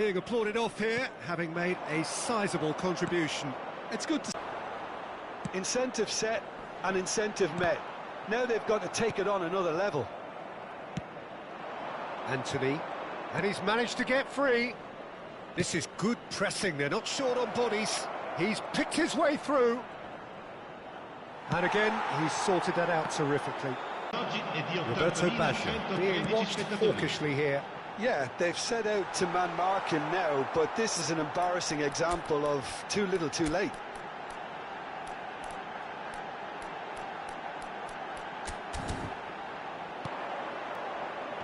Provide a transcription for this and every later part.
Being applauded off here, having made a sizable contribution. It's good to... Incentive set and incentive met. Now they've got to take it on another level. Anthony, and he's managed to get free. This is good pressing, they're not short on bodies. He's picked his way through. And again, he's sorted that out terrifically. Roberto Baggio being watched hawkishly here. Yeah, they've set out to man-mark him now, but this is an embarrassing example of too little too late.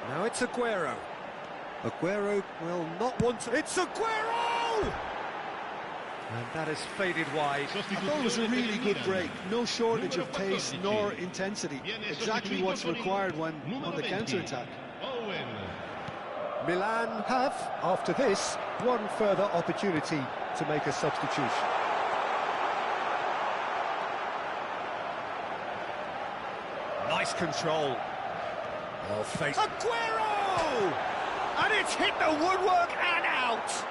Now it's Aguero. Aguero will not want to... It's Aguero! And that has faded wide. I thought it was a really good break. No shortage of pace nor intensity. Exactly what's required when on the counter-attack. Milan have, after this, one further opportunity to make a substitution. Nice control. Oh, face. Aguero! And it's hit the woodwork and out!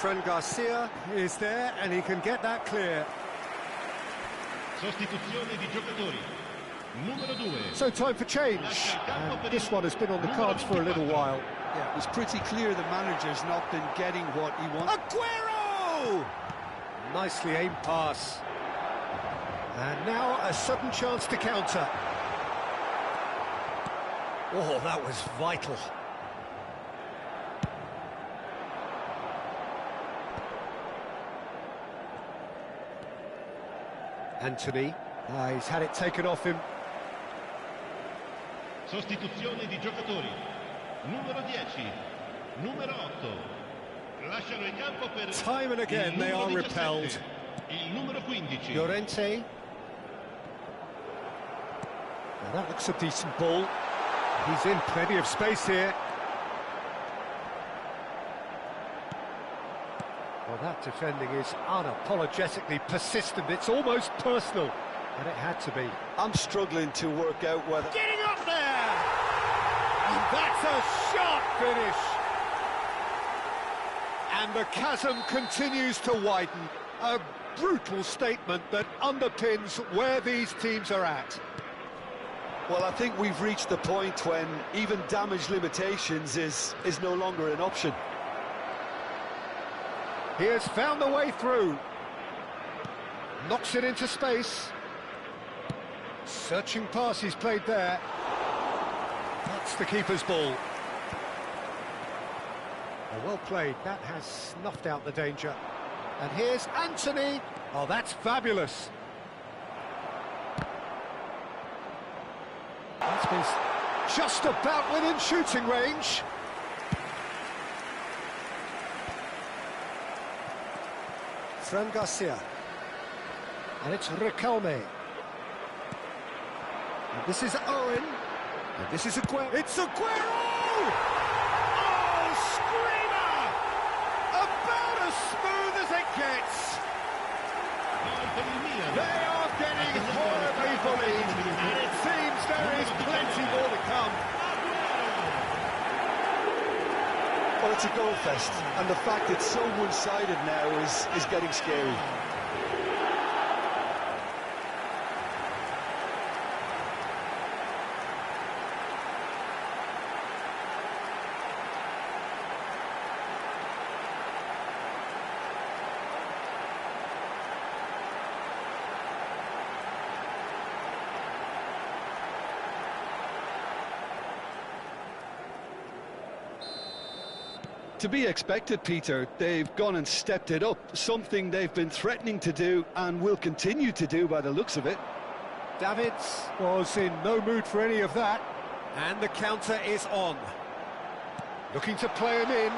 Fran Garcia is there and he can get that clear. Sostituzione di giocatori. Numero 2. So time for change. And this one has been on the cards for a little while. Yeah, it was pretty clear the manager's not been getting what he wants. Aguero! Nicely aimed pass. And now a sudden chance to counter. Oh, that was vital. Anthony, he's had it taken off him. Sostituzione di giocatori. Numero 10, numero 8. Lasciano il campo per Time and again they are 17, repelled. Il numero 15. Llorente. Now that looks a decent ball. He's in plenty of space here. Well, that defending is unapologetically persistent. It's almost personal, and it had to be. I'm struggling to work out whether... Getting up there! And that's a sharp finish! And the chasm continues to widen. A brutal statement that underpins where these teams are at. Well, I think we've reached the point when even damage limitations is no longer an option. He has found the way through. Knocks it into space. Searching pass he's played there. That's the keeper's ball. Well played. That has snuffed out the danger. And here's Anthony. Oh, that's fabulous. That's been just about within shooting range. Fran Garcia. And it's Riquelme. And this is Owen. And this is Aguero. It's Aguero! Oh, screamer! About as smooth as it gets. They are getting horribly bullied. And it seems there is plenty more to come. Well, it's a goal fest, and the fact it's so one-sided now is getting scary. To be expected, Peter. They've gone and stepped it up, something they've been threatening to do and will continue to do by the looks of it. Davids was in no mood for any of that, and the counter is on. Looking to play him in.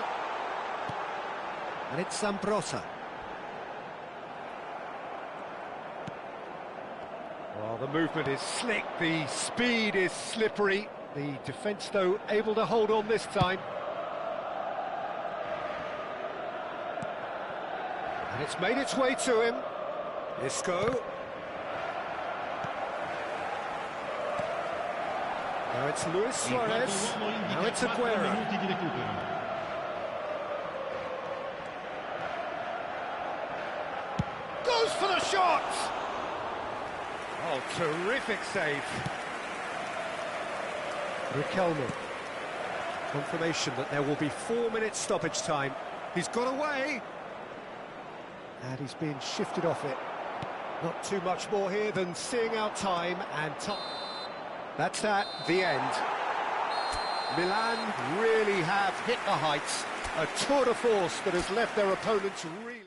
And it's Zambrotta. Well, the movement is slick, the speed is slippery. The defence, though, able to hold on this time. And it's made its way to him. Isco. Now it's Luis Suarez. Now it's Aguero. Goes for the shot! Oh, terrific save. Riquelme. Confirmation that there will be 4 minutes stoppage time. He's got away. And he's being shifted off it. Not too much more here than seeing out time and top. That's that, the end. Milan really have hit the heights. A tour de force that has left their opponents really...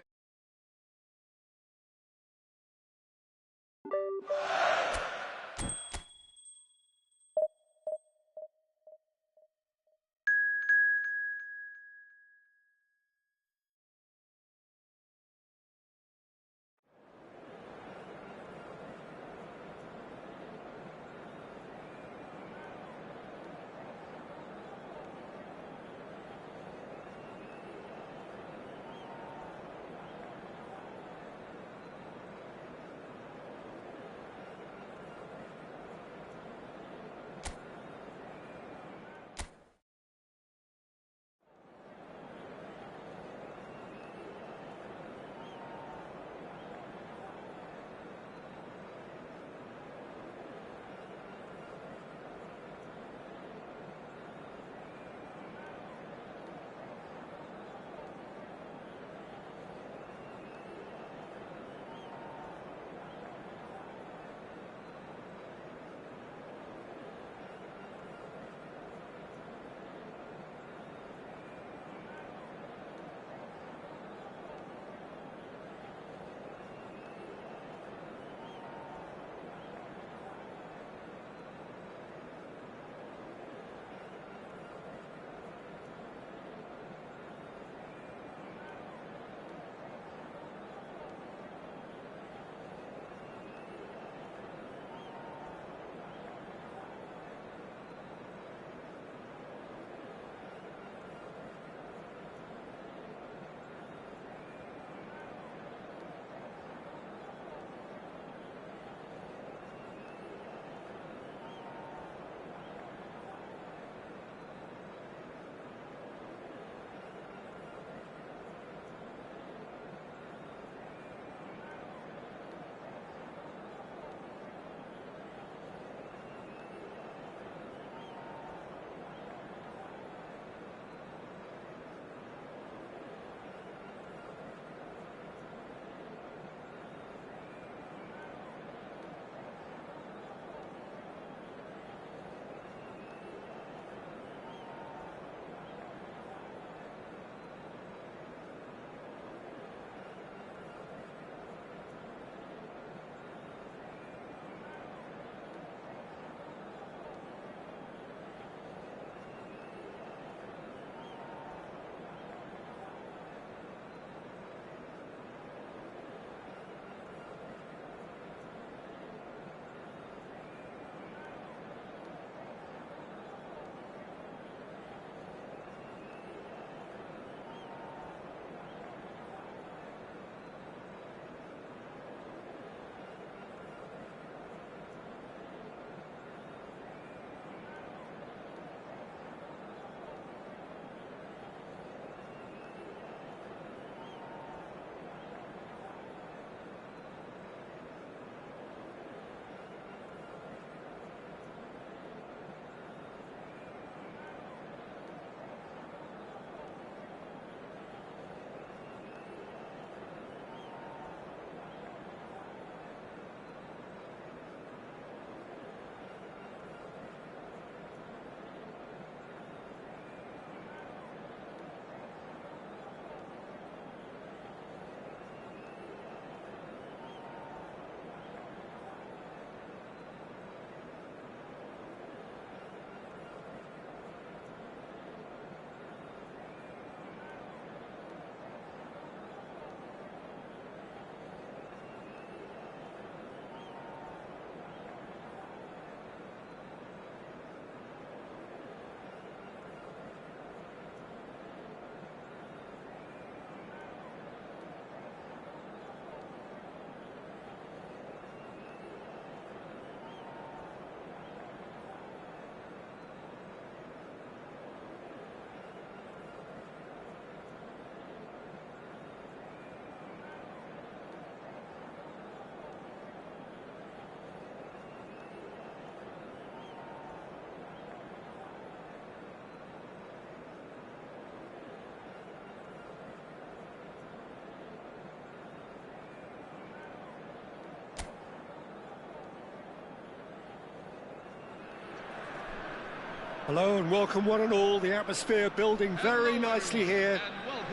Hello and welcome one and all. The atmosphere building very nicely here.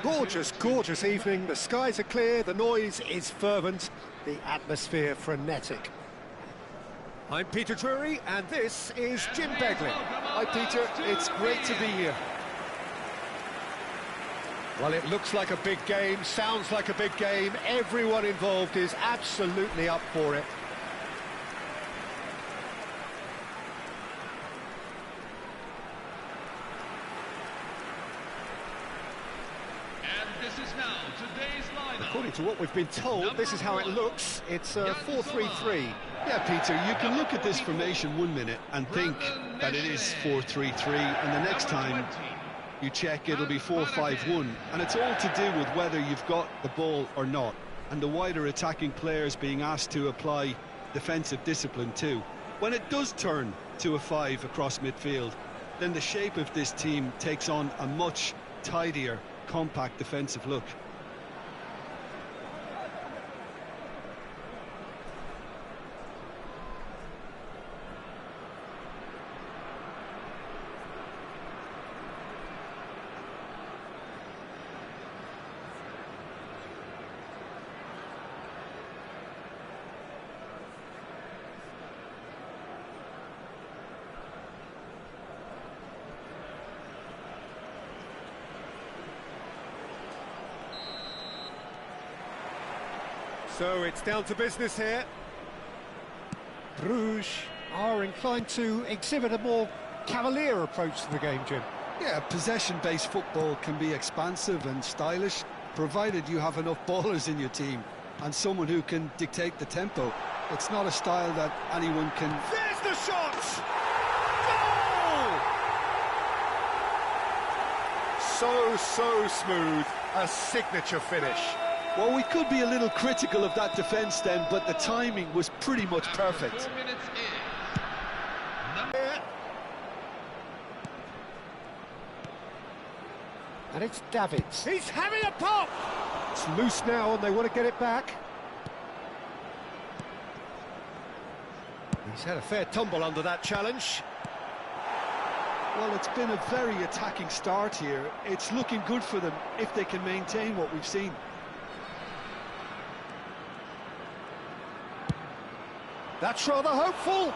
Gorgeous, gorgeous evening. The skies are clear, the noise is fervent, the atmosphere frenetic. I'm Peter Drury and this is Jim Beglin. Hi Peter, it's great to be here. Well, it looks like a big game, sounds like a big game. Everyone involved is absolutely up for it. According to what we've been told, this is how it looks. It's 4-3-3. Yeah, Peter, you can look at this formation 1 minute and think that it is 4-3-3, and the next time you check it'll be 4-5-1, and it's all to do with whether you've got the ball or not, and the wider attacking players being asked to apply defensive discipline too. When it does turn to a 5 across midfield, then the shape of this team takes on a much tidier, compact defensive look. So it's down to business here. Bruges are inclined to exhibit a more cavalier approach to the game, Jim. Yeah, possession-based football can be expansive and stylish, provided you have enough ballers in your team and someone who can dictate the tempo. It's not a style that anyone can... There's the shot! Goal! So smooth, a signature finish. Well, we could be a little critical of that defence then, but the timing was pretty much perfect. And it's Davids. He's having a pop! It's loose now and they want to get it back. He's had a fair tumble under that challenge. Well, it's been a very attacking start here. It's looking good for them if they can maintain what we've seen. That's rather hopeful.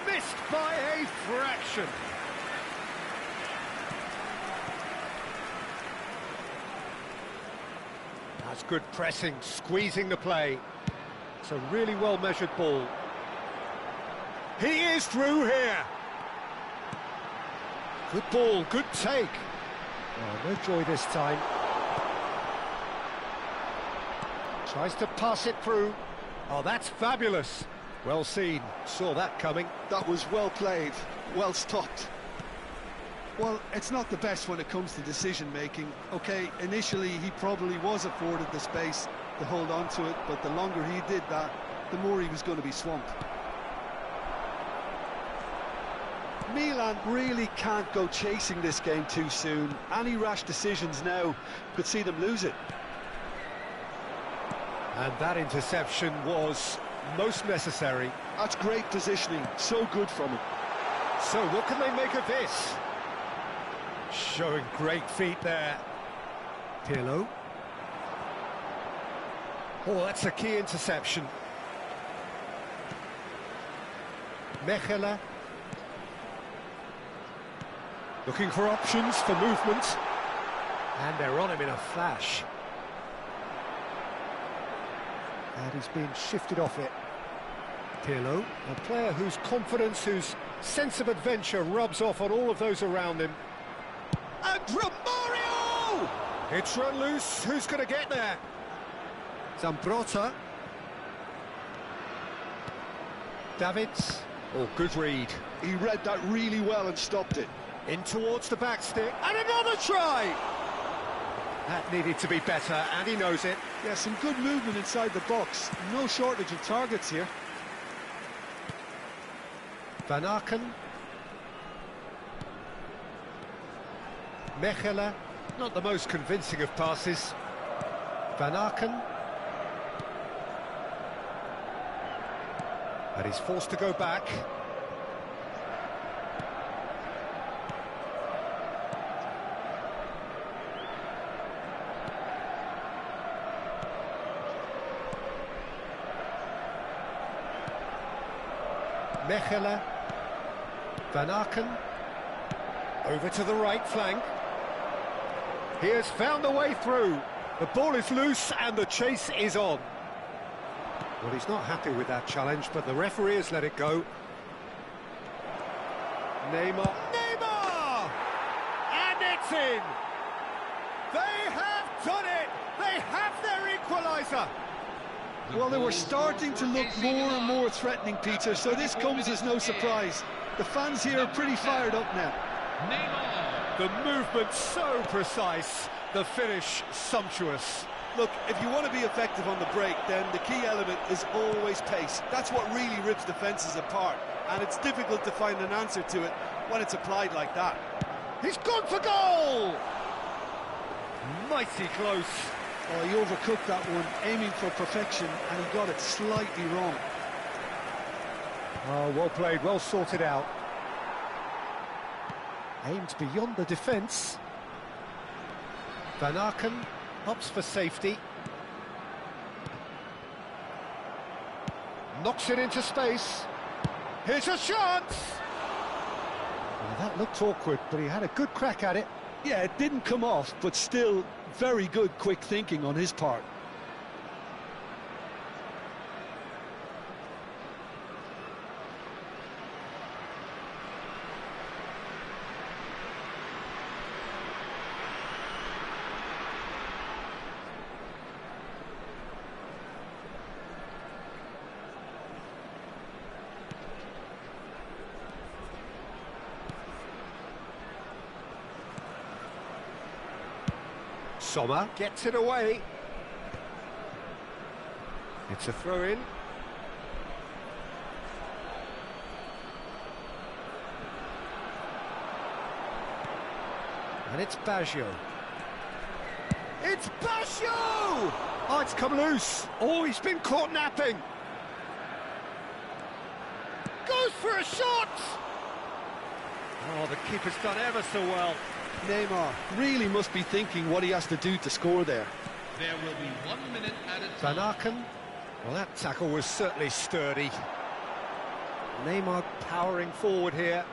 Missed by a fraction. That's good pressing, squeezing the play. It's a really well-measured ball. He is through here. Good ball, good take. Oh, no joy this time. Tries to pass it through. Oh, that's fabulous. Well seen. Saw that coming. That was well played, well stopped. Well, it's not the best when it comes to decision-making. OK, initially he probably was afforded the space to hold on to it, but the longer he did that, the more he was going to be swamped. Milan really can't go chasing this game too soon. Any rash decisions now could see them lose it. And that interception was most necessary. That's great positioning, so good from him. So what can they make of this? Showing great feet there. Pirlo. Oh, that's a key interception. Mechela. Looking for options for movement. And they're on him in a flash. And he's being shifted off it. Pirlo, a player whose confidence, whose sense of adventure rubs off on all of those around him. And Romario! It's run loose. Who's going to get there? Zambrotta. Davids. Oh, good read. He read that really well and stopped it. In towards the back stick. And another try! That needed to be better, and he knows it. Yeah, some good movement inside the box. No shortage of targets here. Van Aken. Mechela. Not the most convincing of passes. Van Aken. And he's forced to go back. Mechelen. Van Aken. Over to the right flank. He has found a way through. The ball is loose and the chase is on. Well, he's not happy with that challenge, but the referee has let it go. Neymar. Neymar! And it's in! They have done it! They have their equaliser! Well, they were starting to look more and more threatening, Peter, so this comes as no surprise. The fans here are pretty fired up now. The movement so precise, the finish sumptuous. Look, if you want to be effective on the break, then the key element is always pace. That's what really rips defences apart, and it's difficult to find an answer to it when it's applied like that. He's gone for goal! Mighty close. Oh, he overcooked that one, aiming for perfection, and he got it slightly wrong. Oh, well played, well sorted out. Aimed beyond the defence. Van Aken opts for safety. Knocks it into space. Here's a chance! Well, that looked awkward, but he had a good crack at it. Yeah, it didn't come off, but still very good quick thinking on his part. Sommer gets it away. It's a throw-in. And it's Baggio. It's Baggio! Oh, it's come loose. Oh, he's been caught napping. Goes for a shot! Oh, the keeper's done ever so well. Neymar really must be thinking what he has to do to score there. There will be 1 minute at a Van time. Aken. Well, that tackle was certainly sturdy. Neymar powering forward here.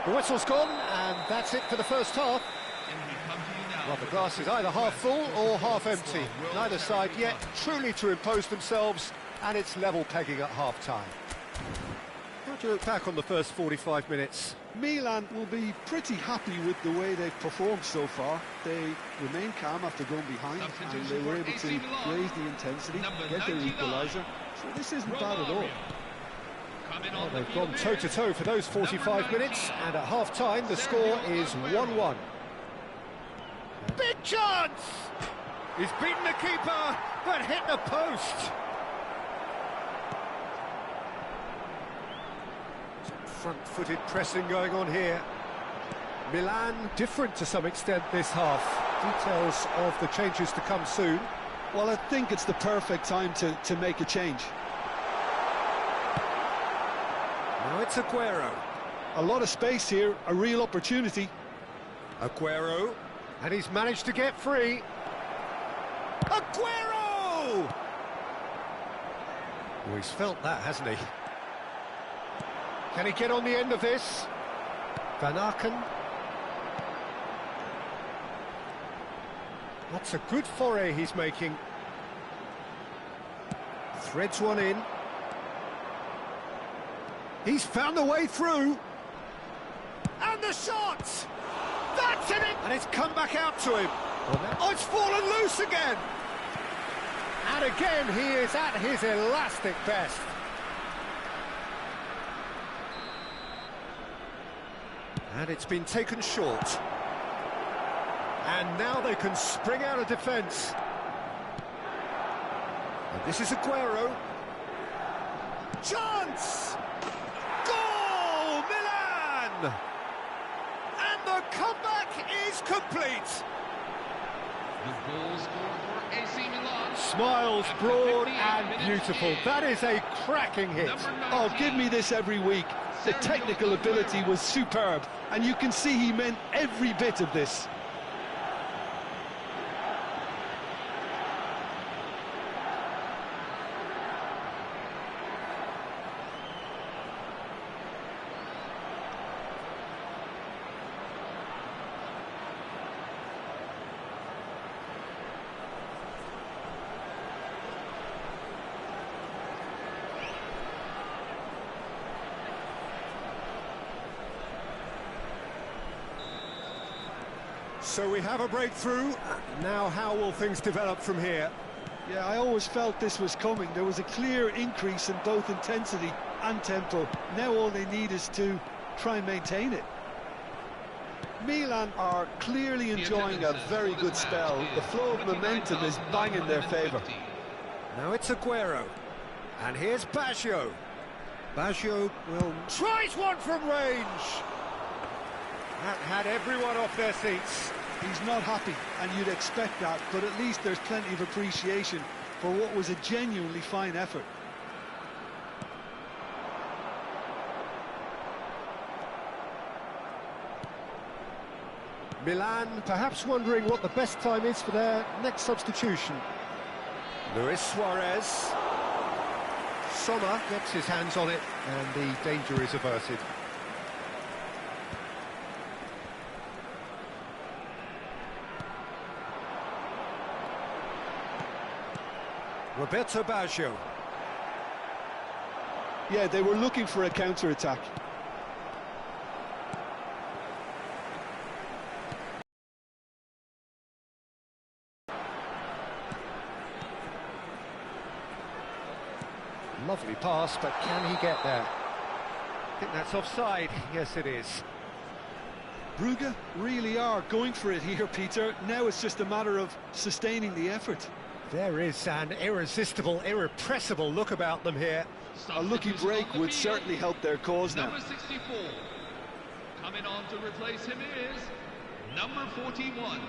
The whistle's gone, and that's it for the first half. And we come to you now Well, the with glass is either half full or half empty. Neither side yet truly to impose themselves, and it's level pegging at half-time. How do you look back on the first 45 minutes? Milan will be pretty happy with the way they've performed so far. They remain calm after going behind, and they were able to raise the intensity, get their equaliser. So this isn't bad at all. Well, they've gone toe-to-toe for those 45 minutes, and at half-time the score is 1-1. Big chance! He's beaten the keeper, but hit the post. Front-footed pressing going on here. Milan different to some extent this half. Details of the changes to come soon. Well, I think it's the perfect time to make a change. Now it's Aguero. A lot of space here, a real opportunity. Aguero, and he's managed to get free. Aguero! Oh, he's felt that, hasn't he? Can he get on the end of this? Van Aken. That's a good foray he's making. Threads one in. He's found a way through. And the shot! That's in it! And it's come back out to him. Oh, it's fallen loose again! And again, he is at his elastic best. And it's been taken short. And now they can spring out of defence. And this is Aguero. Chance! Goal, Milan! And the comeback is complete. The goal scored for AC Milan. Smiles broad and beautiful. That is a cracking hit. Oh, give me this every week. The technical ability was superb, and you can see he meant every bit of this. So we have a breakthrough. Now how will things develop from here? Yeah, I always felt this was coming. There was a clear increase in both intensity and tempo. Now all they need is to try and maintain it. Milan are clearly enjoying a very good spell. The flow of momentum is bang in their favour. Now it's Aguero. And here's Baggio. Baggio will... tries one from range! That had everyone off their seats. He's not happy, and you'd expect that, but at least there's plenty of appreciation for what was a genuinely fine effort. Milan perhaps wondering what the best time is for their next substitution. Luis Suarez. Sommer gets his hands on it, and the danger is averted. Roberto Baggio. Yeah, they were looking for a counter-attack. Lovely pass, but can he get there? I think that's offside. Yes, it is. Brugge really are going for it here, Peter. Now it's just a matter of sustaining the effort. There is an irresistible, irrepressible look about them here. A lucky break would certainly help their cause now. Number 64. Coming on to replace him is number 41.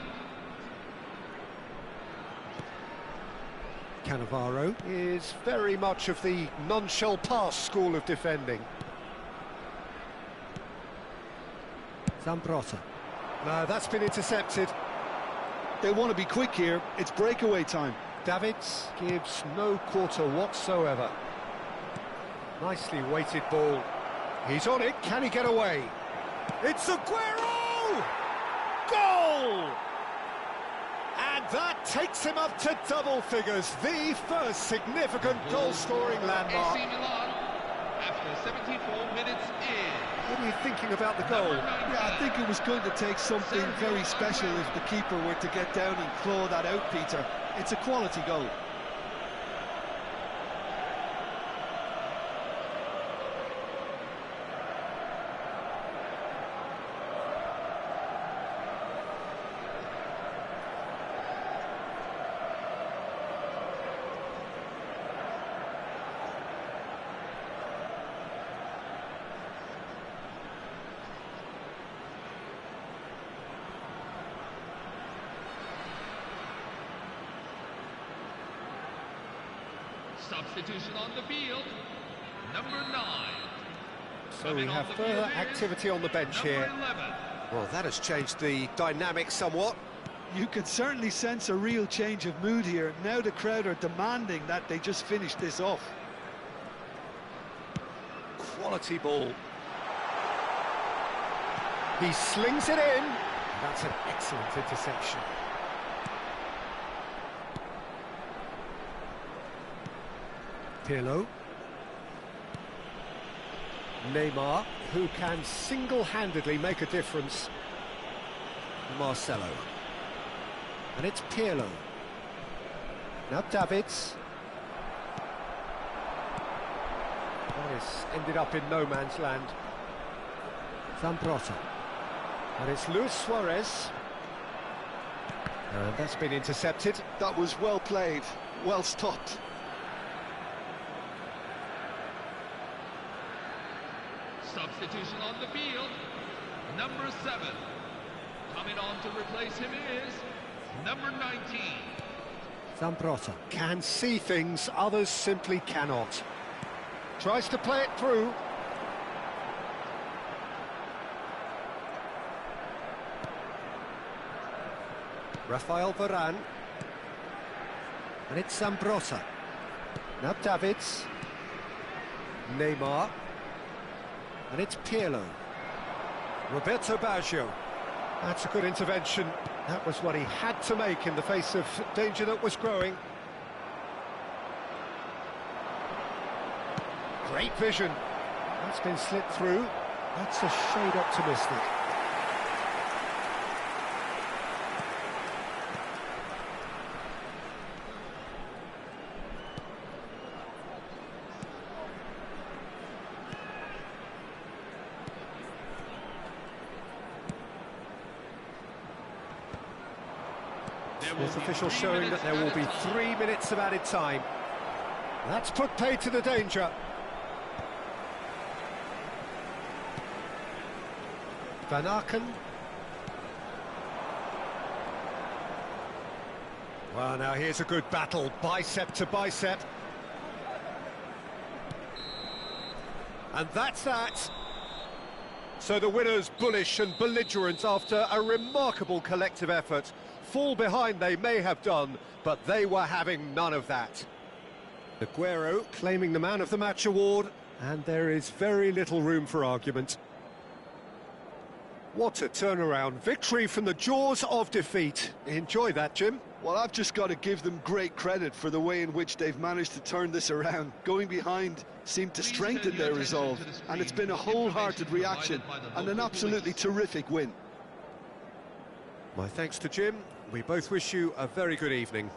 Cannavaro is very much of the non-shell pass school of defending. Zambrotta. No, that's been intercepted. They want to be quick here. It's breakaway time. Davids gives no quarter whatsoever. Nicely weighted ball. He's on it. Can he get away? It's Aguero! Goal! And that takes him up to double figures. The first significant goal-scoring landmark. AC Milan, after 74 minutes in. What are you thinking about the goal? Yeah, I think it was going to take something very special if the keeper were to get down and claw that out, Peter. It's a quality goal. Substitution on the field, number 9. So we have further activity on the bench here. 11. Well, that has changed the dynamic somewhat. You can certainly sense a real change of mood here. Now the crowd are demanding that they just finish this off. Quality ball. He slings it in. That's an excellent interception. Pirlo. Neymar, who can single-handedly make a difference. Marcelo. And it's Pirlo. Now Davids. This ended up in no man's land. Zambrotta. And it's Luis Suarez. And that's been intercepted. That was well played, well stopped. Substitution on the field, number 7. Coming on to replace him is number 19. Zambrotta can see things others simply cannot. Tries to play it through. Rafael Varane. And it's Zambrotta. Now Davids. Neymar. And it's Pirlo. Roberto Baggio. That's a good intervention. That was what he had to make in the face of danger that was growing. Great vision. That's been slipped through. That's a shade optimistic. With officials showing that there will be 3 minutes of added time. That's put paid to the danger. Van Aken. Well, now here's a good battle, bicep to bicep. And that's that. So the winners bullish and belligerent after a remarkable collective effort. Fall behind they may have done, but they were having none of that. Aguero claiming the Man of the Match award, and there is very little room for argument. What a turnaround. Victory from the jaws of defeat. Enjoy that, Jim. Well, I've just got to give them great credit for the way in which they've managed to turn this around. Going behind seemed to strengthen their resolve, and it's been a wholehearted reaction and an absolutely terrific win. My thanks to Jim. We both wish you a very good evening.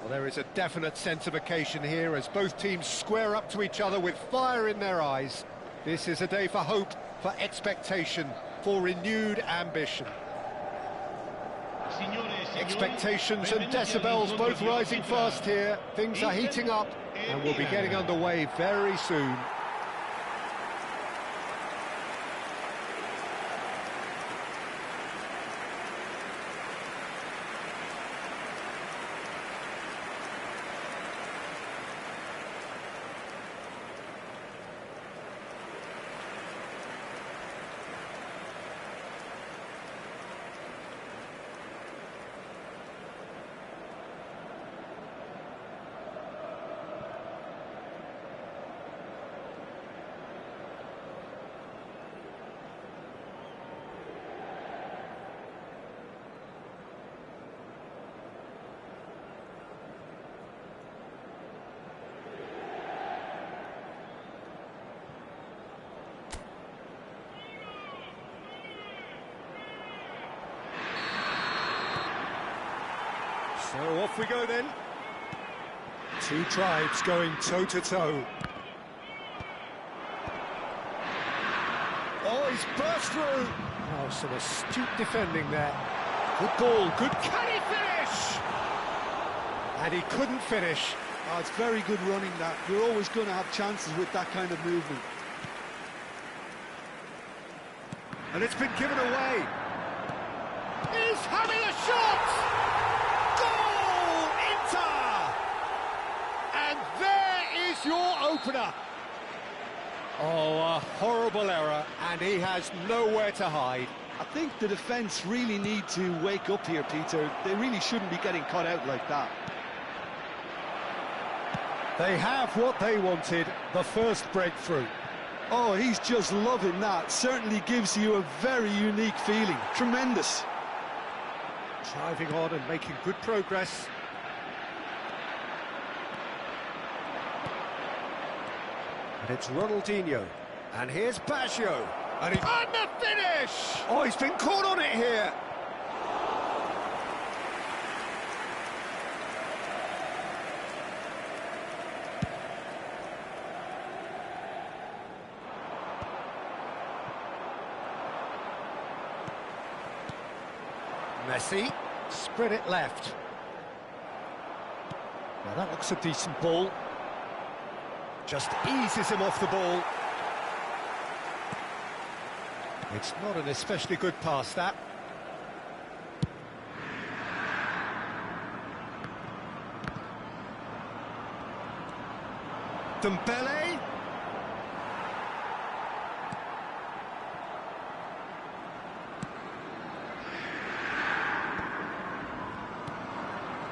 Well, there is a definite sense of occasion here as both teams square up to each other with fire in their eyes. This is a day for hope, for expectation, for renewed ambition. Expectations and decibels both rising fast here. Things are heating up and we'll be getting underway very soon. Off we go then. Two tribes going toe-to-toe. Oh, he's burst through. Oh, some astute defending there. Good ball, good... Can he finish? And he couldn't finish. Oh, it's very good running, that. You're always going to have chances with that kind of movement. And it's been given away. He's having a shot! Goal, Inter! And there is your opener. Oh, a horrible error, and he has nowhere to hide. I think the defence really need to wake up here, Peter. They really shouldn't be getting caught out like that. They have what they wanted, the first breakthrough. Oh, he's just loving that. Certainly gives you a very unique feeling. Tremendous. Driving on and making good progress. And it's Ronaldinho. And here's Baggio. And the finish! Oh, he's been caught on it here. Messi, spread it left. Now that looks a decent ball. Just eases him off the ball. It's not an especially good pass, that. Dembele.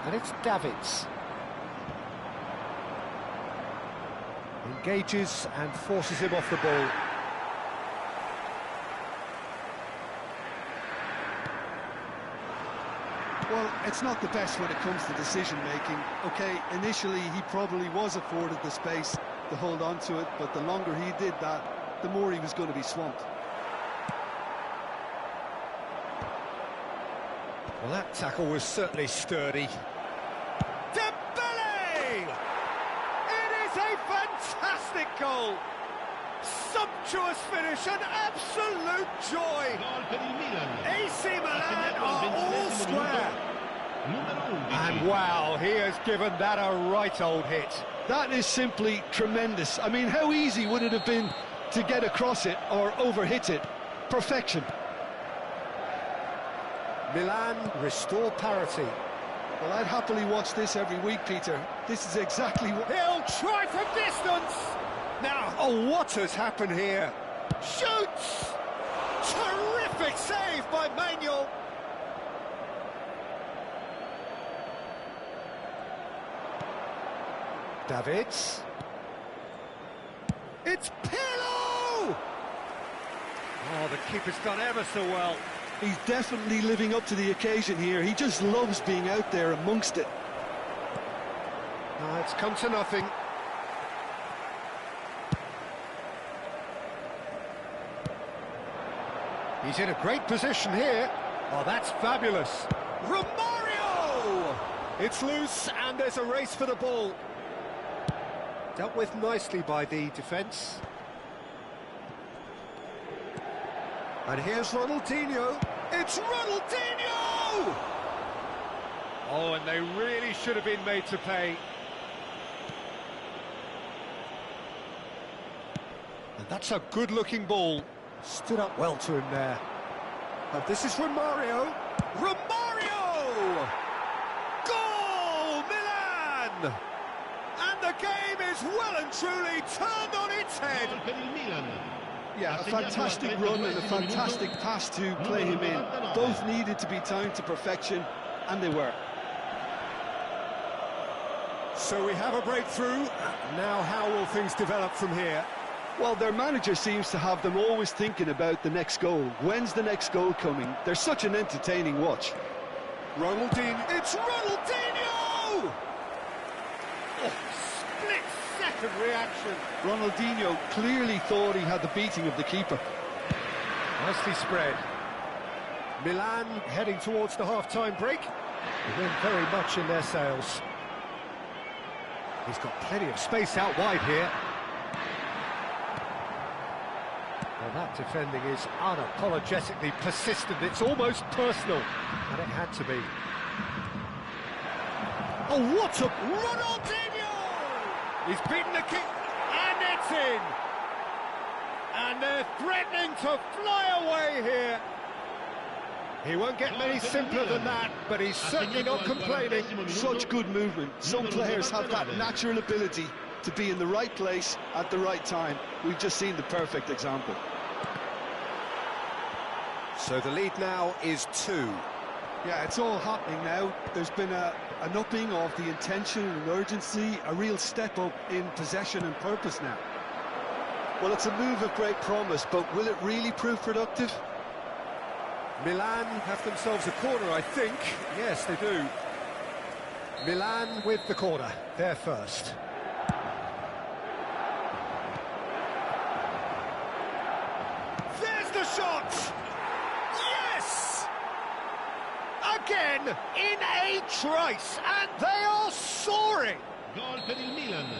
And it's Davids. Engages and forces him off the ball. Well, it's not the best when it comes to decision-making. OK, initially he probably was afforded the space to hold on to it, but the longer he did that, the more he was going to be swamped. Well, that tackle was certainly sturdy. Dembele! It is a fantastic goal! Sumptuous finish, an absolute joy! AC Milan are all square. And wow, he has given that a right old hit. That is simply tremendous. I mean, how easy would it have been to get across it or overhit it? Perfection. Milan restore parity. Well, I'd happily watch this every week, Peter. This is exactly what... He'll try from distance! Now, oh, what has happened here? Shoots! Terrific save by Manuel. Davids. It's Pirlo! Oh, the keeper's done ever so well. He's definitely living up to the occasion here. He just loves being out there amongst it. It's come to nothing. He's in a great position here. Oh, that's fabulous. Romario! It's loose, and there's a race for the ball. Dealt with nicely by the defence. And here's Ronaldinho. It's Ronaldinho! Oh, and they really should have been made to pay. And that's a good-looking ball. Stood up well to him there. And this is Romario. Romario! Goal, Milan! And the game is well and truly turned on its head. Yeah, a fantastic run and a fantastic pass to play him in. Both needed to be timed to perfection, and they were. So we have a breakthrough. Now how will things develop from here? Well, their manager seems to have them always thinking about the next goal. When's the next goal coming? They're such an entertaining watch. Ronaldinho. It's Ronaldinho! Oh, split-second reaction. Ronaldinho clearly thought he had the beating of the keeper. Nicely spread. Milan heading towards the half-time break. The wind very much in their sails. He's got plenty of space out wide here. Well, that defending is unapologetically persistent. It's almost personal, and it had to be. Oh, what a... Ronaldinho! He's beaten the kick, and it's in! And they're threatening to fly away here. He won't get many simpler than that, but he's certainly not complaining. Such good movement. Some players have that natural ability to be in the right place at the right time. We've just seen the perfect example. So the lead now is 2. Yeah, it's all happening now. There's been an upping of the intention and urgency, a real step up in possession and purpose now. Well, it's a move of great promise, but will it really prove productive? Milan have themselves a corner, I think. Yes, they do. Milan with the corner. They're first. There's the shot! Yes! Again, in a trice, and they are soaring!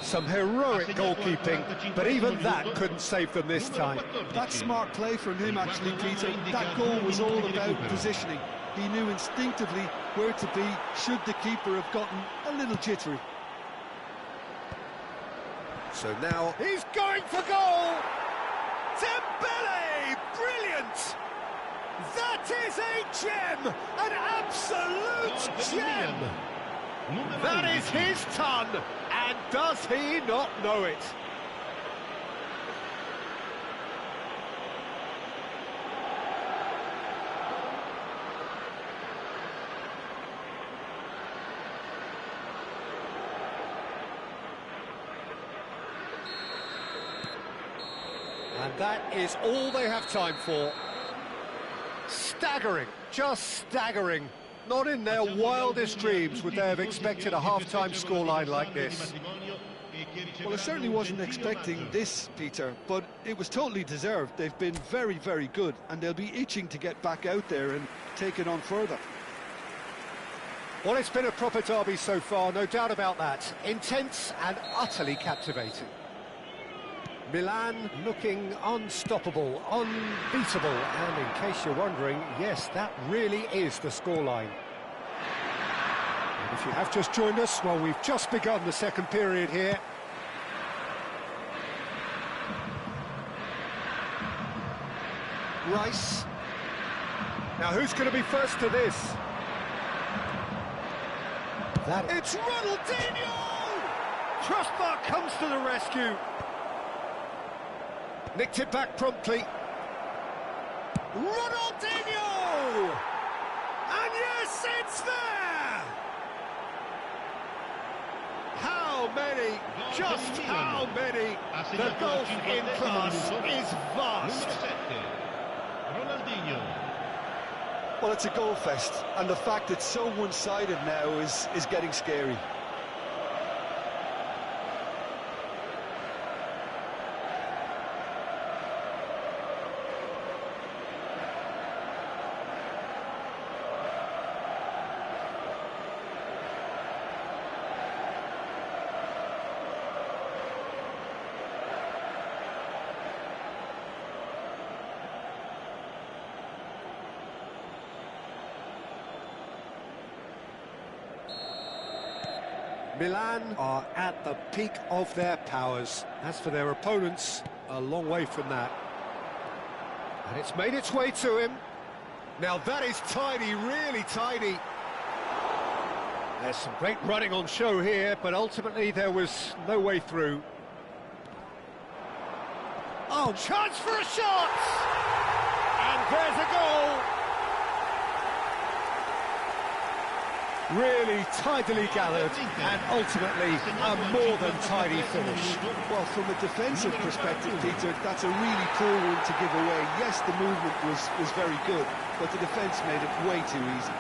Some heroic goalkeeping, but even that couldn't save them this time. That's smart play from him, actually, Peter. That goal was all about positioning. He knew instinctively where to be should the keeper have gotten a little jittery. So now he's going for goal! Dembele! Brilliant! That is a gem! An absolute gem! That is his ton, and does he not know it? And that is all they have time for. Staggering, just staggering. Not in their wildest dreams would they have expected a half-time scoreline like this. Well, I certainly wasn't expecting this, Peter, but it was totally deserved. They've been very, very good, and they'll be itching to get back out there and take it on further. Well, it's been a proper derby so far, no doubt about that. Intense and utterly captivating. Milan looking unstoppable, unbeatable, and in case you're wondering, yes, that really is the scoreline. And if you have just joined us, well, we've just begun the second period here. Rice. Now, who's going to be first to this? It's Ronaldinho! Crossbar comes to the rescue. Nicked it back promptly. Ronaldinho! And yes, it's there! How many? Just how many? The gulf in class is vast. Well, it's a goal fest, and the fact it's so one-sided now is getting scary. Milan are at the peak of their powers. As for their opponents, a long way from that. And it's made its way to him. Now that is tidy, really tidy. There's some great running on show here, but ultimately there was no way through. Oh, chance for a shot! And there's a goal! Really tidily gathered, and ultimately a more than tidy finish. Well, from a defensive perspective, Peter, that's a really poor one to give away. Yes, the movement was very good, but the defence made it way too easy.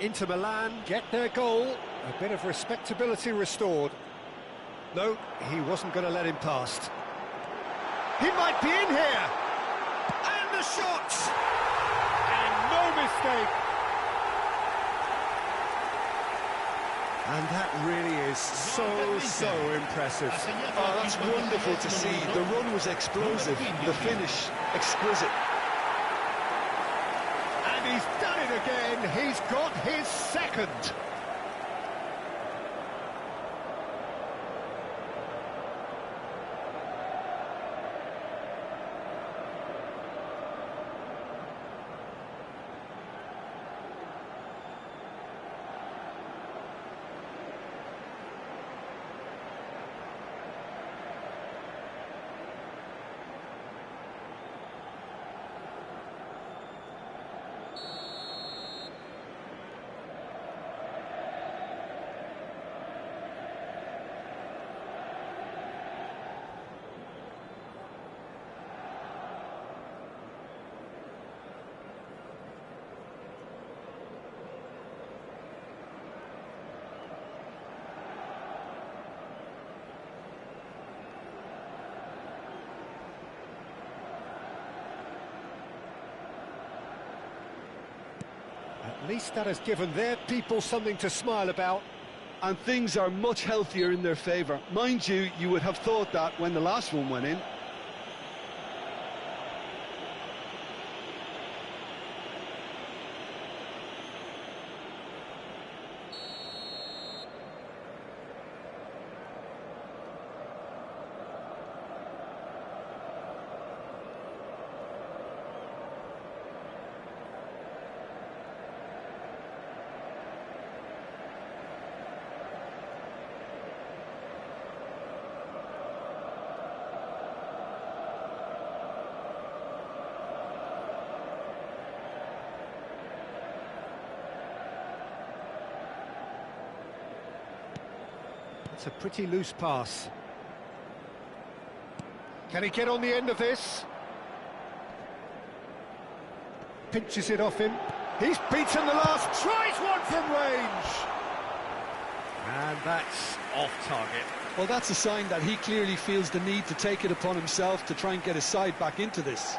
Inter Milan get their goal. A bit of respectability restored. No, he wasn't going to let him past. He might be in here! And the shot! And no mistake! And that really is so impressive. Oh, that's wonderful to see. The run was explosive, the finish exquisite. And he's done it again. He's got his second. At least that has given their people something to smile about. And things are much healthier in their favour. Mind you, you would have thought that when the last one went in. It's a pretty loose pass. Can he get on the end of this? Pinches it off him. He's beaten the last, tries one from range! And that's off target. Well, that's a sign that he clearly feels the need to take it upon himself to try and get his side back into this.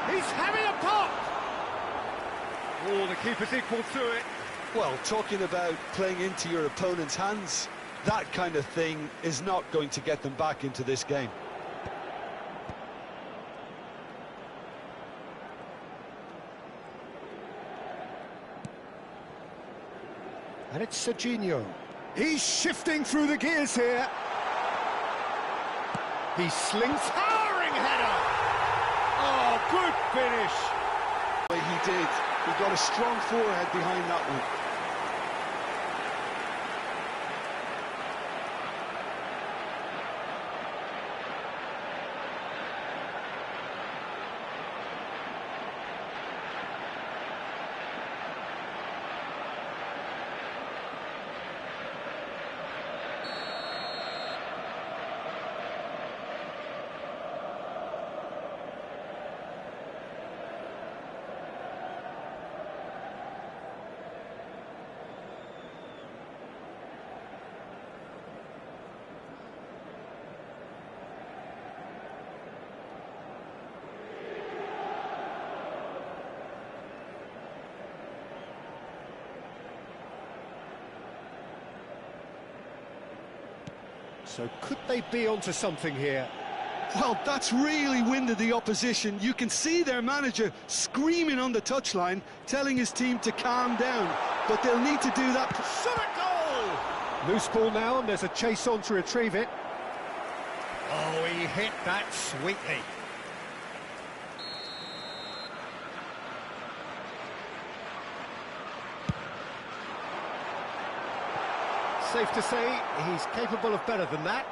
He's having a pop! Oh, the keeper's equal to it. Well, talking about playing into your opponent's hands, that kind of thing is not going to get them back into this game. And it's Serginho. He's shifting through the gears here. He slings, towering header! Oh, good finish! He did. He got a strong forehead behind that one. So could they be onto something here? Well, that's really winded the opposition. You can see their manager screaming on the touchline, telling his team to calm down. But they'll need to do that. Shot a goal! Loose ball now, and there's a chase on to retrieve it. Oh, he hit that sweetly. Safe to say, he's capable of better than that.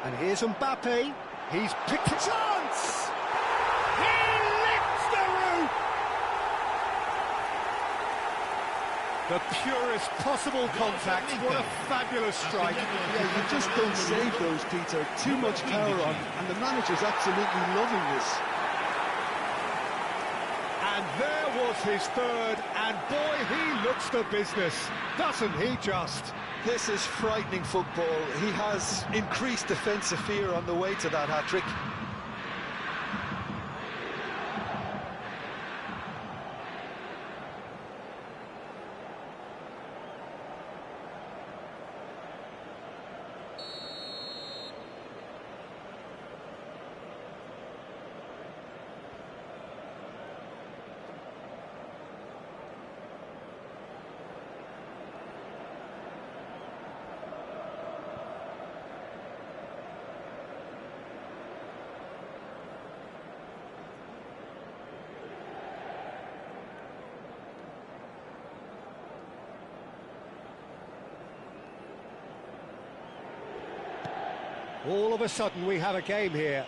And here's Mbappe. He's picked a chance! He lifts the roof! The purest possible contact. What a fabulous strike. Yeah, you just don't save those, Peter. Too much power on, and the manager's absolutely loving this. And there was his third, and boy, he looks the business, doesn't he just? This is frightening football. He has increased defensive fear on the way to that hat-trick. All of a sudden we have a game here.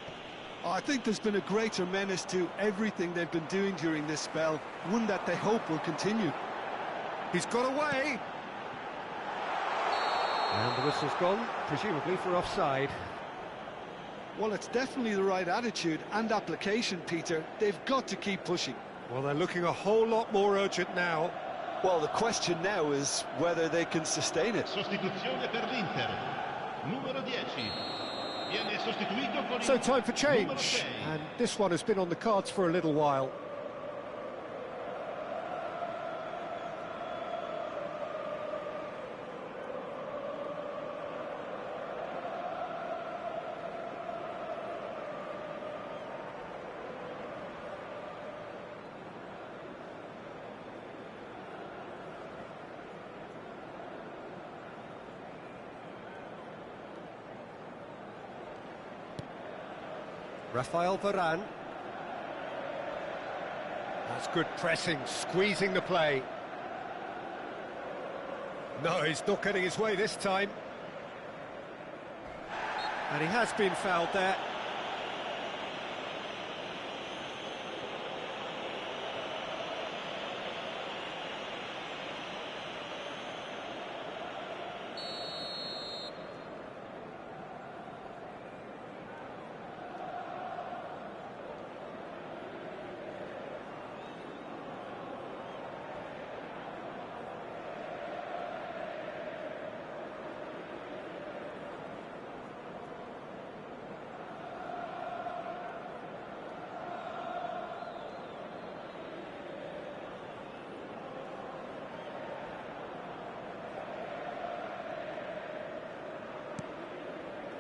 I think there's been a greater menace to everything they've been doing during this spell, one that they hope will continue. He's got away. And the whistle's gone, presumably for offside. Well, it's definitely the right attitude and application, Peter. They've got to keep pushing. Well, they're looking a whole lot more urgent now. Well, the question now is whether they can sustain it. Sostituzione per l'Inter. Numero 10. Viene sostituito con So il time for change, numero 6. and this one has been on the cards for a little while. Rafael Varane. That's good pressing, squeezing the play. No, he's not getting his way this time. And he has been fouled there.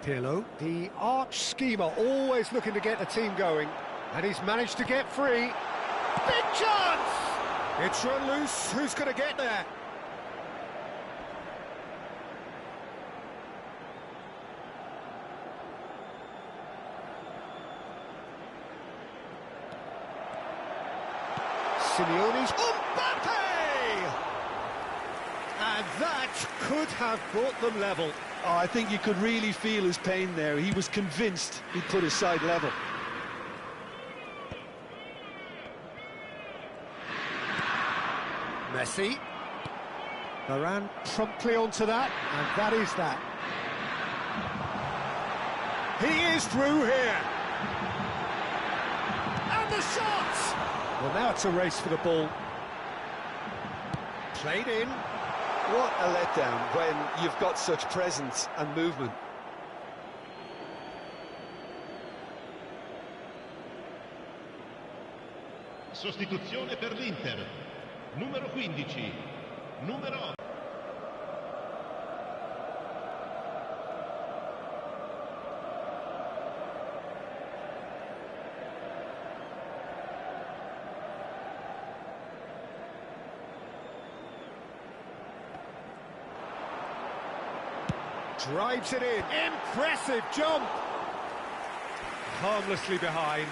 Pirlo, the arch schemer, always looking to get the team going, and he's managed to get free. Big chance! It's run loose, who's going to get there? Simeone's Mbappe! And that could have brought them level. Oh, I think you could really feel his pain there. He was convinced he'd put his side level. Messi. Varane promptly onto that, and that is that. He is through here. And the shot! Well, now it's a race for the ball. Played in. What a letdown when you've got such presence and movement. Sostituzione per l'Inter. Numero 15. Numero 8. Drives it in. Impressive jump. Harmlessly behind.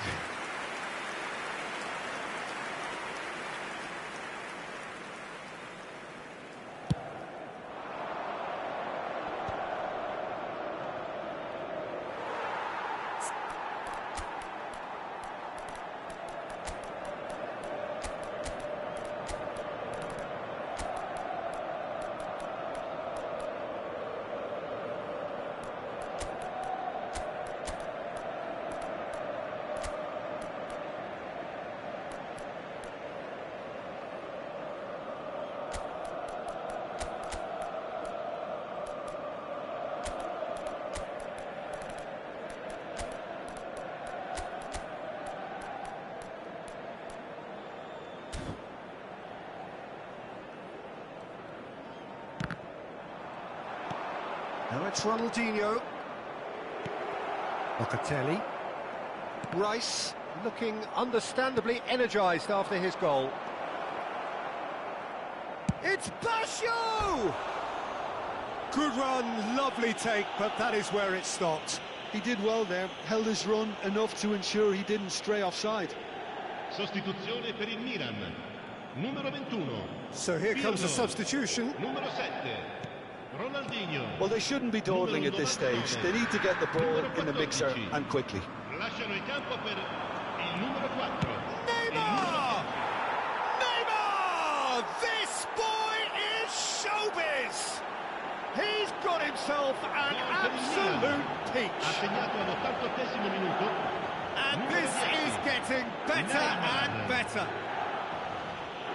Now it's Ronaldinho. Locatelli. Rice looking understandably energised after his goal. It's Basho! Good run, lovely take, but that is where it stopped. He did well there, held his run enough to ensure he didn't stray offside. Sostituzione per il Milan. Numero 21. So here comes the substitution. Numero 7. Ronaldinho. Well, they shouldn't be dawdling at this stage. They need to get the ball in the mixer and quickly. Lasciano il campo per il numero 4. Neymar! Neymar! This boy is showbiz! He's got himself an absolute peach. Ha segnato all'88esimo minuto. And this is getting better and better.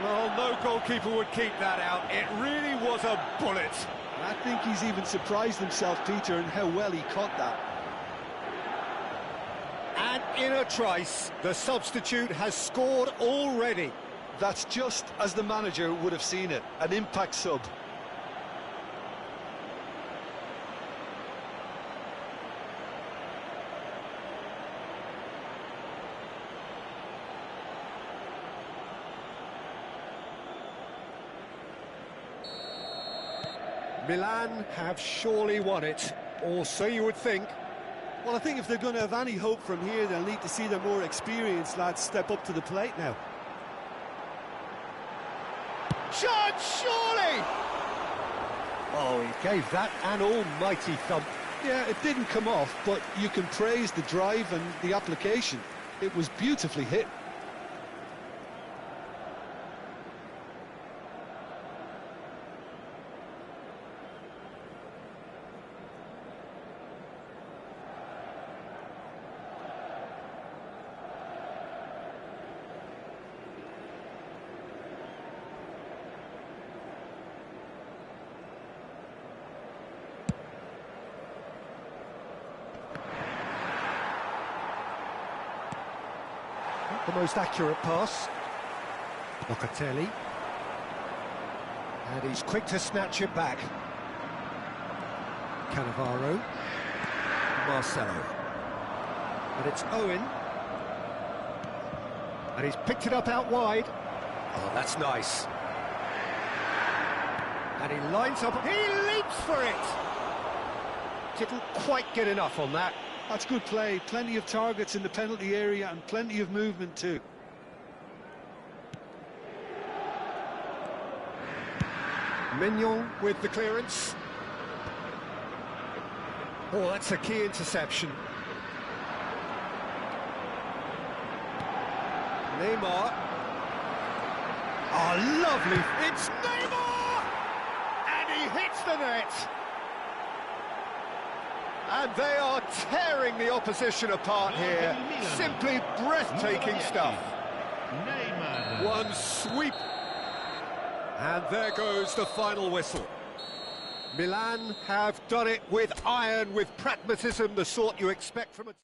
Well, no goalkeeper would keep that out. It really was a bullet. I think he's even surprised himself, Peter, in how well he caught that. And in a trice, the substitute has scored already. That's just as the manager would have seen it, an impact sub. Milan have surely won it, or so you would think. Well, I think if they're going to have any hope from here, they'll need to see their more experienced lads step up to the plate now. Shot, surely! Oh, he gave that an almighty thump. Yeah, it didn't come off, but you can praise the drive and the application. It was beautifully hit. The most accurate pass. Locatelli. And he's quick to snatch it back. Cannavaro. Marcelo. And it's Owen. And he's picked it up out wide. Oh, that's nice. And he lines up. He leaps for it! Didn't quite get enough on that. That's good play. Plenty of targets in the penalty area and plenty of movement too. Mignon with the clearance. Oh, that's a key interception. Neymar. Oh, lovely. It's Neymar! And he hits the net. And they are tearing the opposition apart here. Simply breathtaking stuff. Neymar. One sweep. And there goes the final whistle. Milan have done it with iron, with pragmatism, the sort you expect from a...